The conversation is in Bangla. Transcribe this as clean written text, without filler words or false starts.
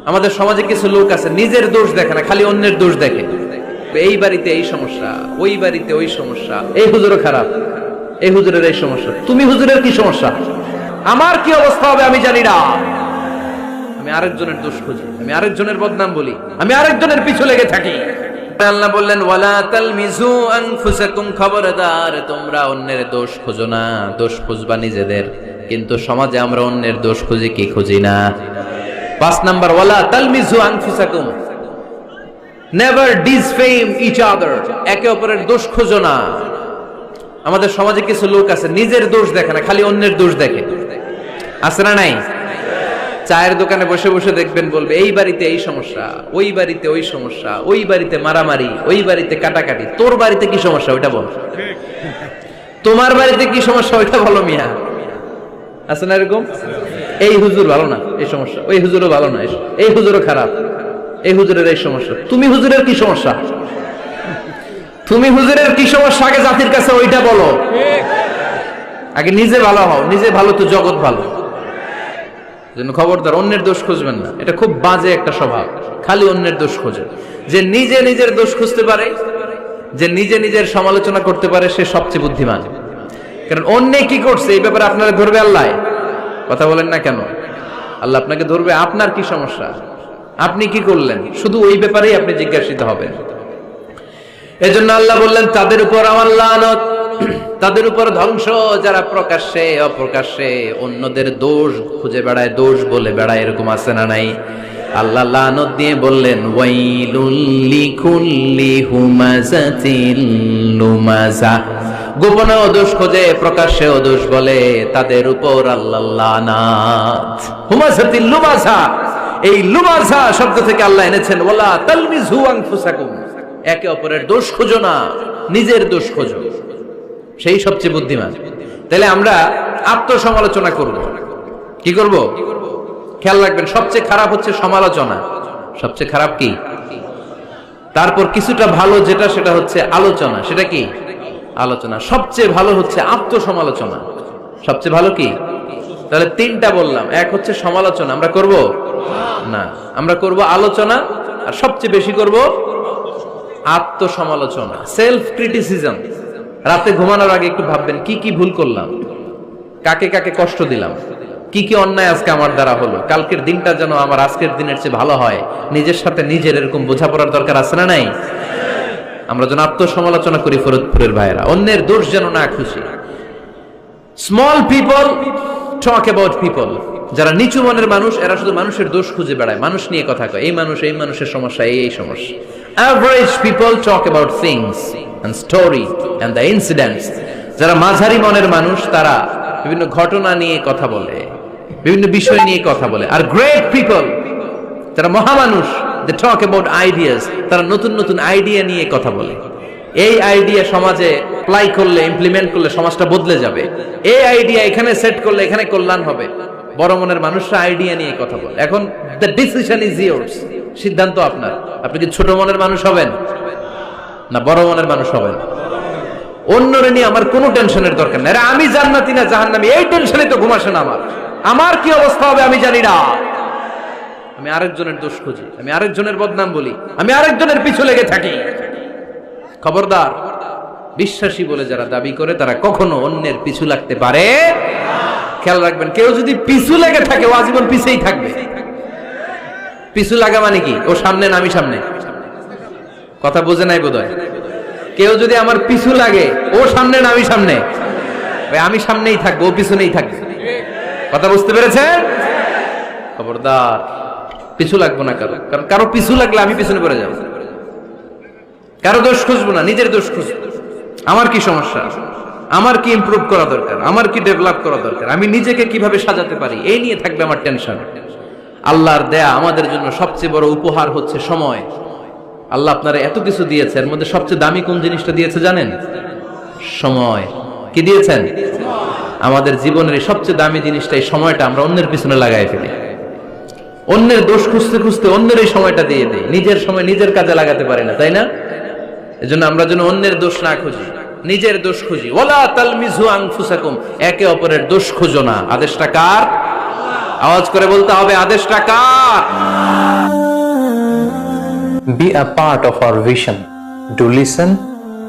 আমাদের সমাজে কিছু লোক আছে নিজের দোষ দেখে না, খালি অন্যের দোষ দেখে। এই বাড়িতে এই সমস্যা, ওই বাড়িতে ওই সমস্যা, এই হুজুরও খারাপ, এই হুজুরের এই সমস্যা। তুমি হুজুরের কি সমস্যা? আমার কি অবস্থা হবে আমি জানি না। আমি আরেকজনের দোষ খুঁজি, আমি আরেকজনের বদনাম বলি, আমি আরেকজনের পিছু লেগে থাকি। আল্লাহ বললেন ওয়ালা তালমিজু আনফুসাকুম, খবরদার তোমরা অন্যের দোষ খোঁজো না, দোষ খুঁজবা নিজেদের। কিন্তু সমাজে আমরা অন্যের দোষ খুঁজি কি খুঁজি না? 5 নাম্বার, ওয়ালা তালমিজু আনফুসাকুম, নেভার ডিসফেম ইচ আদার, একে অপরের দোষ খোঁজো না। আমাদের সমাজে কিছু লোক আছে নিজের দোষ দেখে না, খালি অন্যের দোষ দেখে। আছে না নাই? চায়ের দোকানে বসে বসে দেখবেন বলবে এই বাড়িতে এই সমস্যা, ওই বাড়িতে ওই সমস্যা, ওই বাড়িতে মারামারি, ওই বাড়িতে কাটাকাটি। তোর বাড়িতে কি সমস্যা ওইটা বল, তোমার বাড়িতে কি সমস্যা ওইটা বলো মিয়া। আছে না এরকম? এই হুজুর ভালো না, এই সমস্যা, ওই হুজুরও ভালো না, এই হুজুরও খারাপ, এই হুজুরের এই সমস্যা। তুমি হুজুরের কি সমস্যা? তুমি হুজুরের কি সমস্যা আগে জাতির কাছে ওইটা বলো। আগে নিজে ভালো হও, নিজে ভালো তো জগৎ ভালো। জন্য খবরদার অন্যের দোষ খুঁজবেন না, এটা খুব বাজে একটা স্বভাব, খালি অন্যের দোষ খোঁজে। যে নিজে নিজের দোষ খুঁজতে পারে, যে নিজে নিজের সমালোচনা করতে পারে, সে সবচেয়ে বুদ্ধিমান। কারণ অন্যে কি করছে এই ব্যাপারে আপনারা ধরবে আল্লাহ। কথা বলেন না কেন? আল্লাহ আপনাকে ধরবে আপনার কি সমস্যা, আপনি কি করলেন, শুধু ওই ব্যাপারেই আপনি জিজ্ঞাসিত হবেন। এজন্য আল্লাহ বললেন তাদের উপর আমার লানত, তাদের উপর ধ্বংস, যারা প্রকাশ্যে অপ্রকাশ্যে অন্যদের দোষ খুঁজে বেড়ায়, দোষ বলে বেড়ায়। এরকম আছে না নাই? আল্লাহ লানত দিয়ে বললেন ওয়াইলুল লিকুল্লি হুমাযাতিল লুমাযা, গোপনে দোষ খোঁজে প্রকাশ্যে দোষ বলে, তাদের উপর আল্লাহ লানাত। হুমাযাতিল লুমাযা, এই লুমাযা শব্দ থেকে আল্লাহ এনেছেন ওয়ালা তালমিজু আনফুসাকুম, একে অপরের দোষ খোঁজো না, নিজের দোষ খোঁজো, সেই সবচেয়ে বুদ্ধিমান। তাহলে আমরা আত্মসমালোচনা করব। কি করব? খেয়াল রাখবেন, সবচেয়ে খারাপ হচ্ছে সমালোচনা। সবচেয়ে খারাপ কি? তারপর কিছুটা ভালো যেটা, সেটা হচ্ছে আলোচনা। সেটা কি? আলোচনা। সবচেয়ে ভালো হচ্ছে আত্মসমালোচনা। সবচেয়ে ভালো কি? তাহলে 3টা বললাম। এক হচ্ছে সমালোচনা, আমরা করব না, আমরা করব আলোচনা, আর সবচেয়ে বেশি করব আত্মসমালোচনা, সেলফ ক্রিটিসিজম। রাতে ঘুমানোর আগে একটু ভাববেন কি কি ভুল করলাম, কাকে কাকে কষ্ট দিলাম, কি কি অন্যায় আজকে আমার দ্বারা হলো, কালকের দিনটা যেন আমার আজকের দিনের চেয়ে ভালো হয়। নিজের সাথে নিজের এরকম বোঝাপড়ার দরকার আছে না নাই? আমরা যেন আত্মসমালোচনা করি ফরিদপুরের ভাইয়েরা, অন্যের দোষ যেন না খুঁজি। Small people talk about people, যারা নিচু মনের মানুষ এরা শুধু মানুষের দোষ খুঁজে বেড়ায়, মানুষ নিয়ে কথা কয়, এই মানুষ, এই মানুষের সমস্যা, এই সমস্যা। Average people talk about things and story and the incidents, যারা মাঝারি মনের মানুষ তারা বিভিন্ন ঘটনা নিয়ে কথা বলে, বিভিন্ন বিষয় নিয়ে কথা বলে। আর গ্রেট পিপল, যারা মহামানুষ, they talk about ideas, তারা নতুন নতুন আইডিয়া নিয়ে কথা বলে। এই আইডিয়া সমাজে অ্যাপ্লাই করলে, ইমপ্লিমেন্ট করলে সমাজটা বদলে যাবে। এই আইডিয়া এখানে সেট করলে এখানে কল্যাণ হবে। বড় মনের মানুষরা আইডিয়া নিয়ে কথা বলে। এখন the decision is yours, সিদ্ধান্ত আপনার। আপনি কি ছোট মনের মানুষ হবেন না বড় মনের মানুষ হবেন? অন্যরে নিয়ে আমার কোনো টেনশনের দরকার নেই। আমি জান্নাতি না জাহান্নামী, এই টেনশনে তো ঘুম আসে না আমার। আমার কি অবস্থা হবে আমি জানি না। আমি আরেকজনের দোষ খুঁজি, আমি আরেকজনের বদনাম বলি, আমি আরেকজনের পিছু লেগে থাকি। খবরদার, বিশ্বাসী বলে যারা দাবি করে তারা কখনো অন্যের পিছু লাগতে পারে। খেয়াল রাখবেন, কেউ যদি পিছু লেগে থাকে ও আজীবন পিছেই থাকবে। পিছু লাগা মানে কি? ও সামনে না আমি সামনে? কথা বোঝে নাই বোধহয়। কেউ যদি আমার পিছু লাগে, ও সামনে না আমি সামনে? আমি সামনেই থাকবো, ও পিছনেই থাকবে। কথা বুঝতে পেরেছেন? খবরদার, পিছু লাগবো না কারো, কারণ কারো পিছু লাগলে আমি পিছনে পড়ে যাবো। কারো দোষ খুঁজবো না, নিজের দোষ খুঁজবো। আমার কি সমস্যা, আমার কি ইমপ্রুভ করা দরকার, আমার কি ডেভেলপ করা দরকার, আমি নিজেকে কিভাবে সাজাতে পারি, এই নিয়ে থাকবে আমার টেনশন। আল্লাহর দেয়া আমাদের জন্য সবচেয়ে বড় উপহার হচ্ছে সময়। আল্লাহ আপনারা এত কিছু দিয়েছে, এর মধ্যে সবচেয়ে দামি কোন জিনিসটা দিয়েছে জানেন? সময়। কি দিয়েছেন? আমাদের জীবনের সবচেয়ে দামি জিনিসটা, এই সময়টা আমরা অন্যের পিছনে লাগাই ফেলি। অন্যের দোষ খুঁজতে খুঁজতে অন্যের এই সময়টা দিয়ে দেই, নিজের সময় নিজের কাজে লাগাতে পারি না, তাই না? এজন্য আমরা যেন অন্যের দোষ না খুঁজি, নিজের দোষ খুঁজি। ওয়ালা তালমিজু আনফুসাকুম, একে অপরের দোষ খুঁজো না। আদেশটা কার? আওয়াজ করে বলতে হবে, আদেশটা কার? Be a part of our vision. Do listen,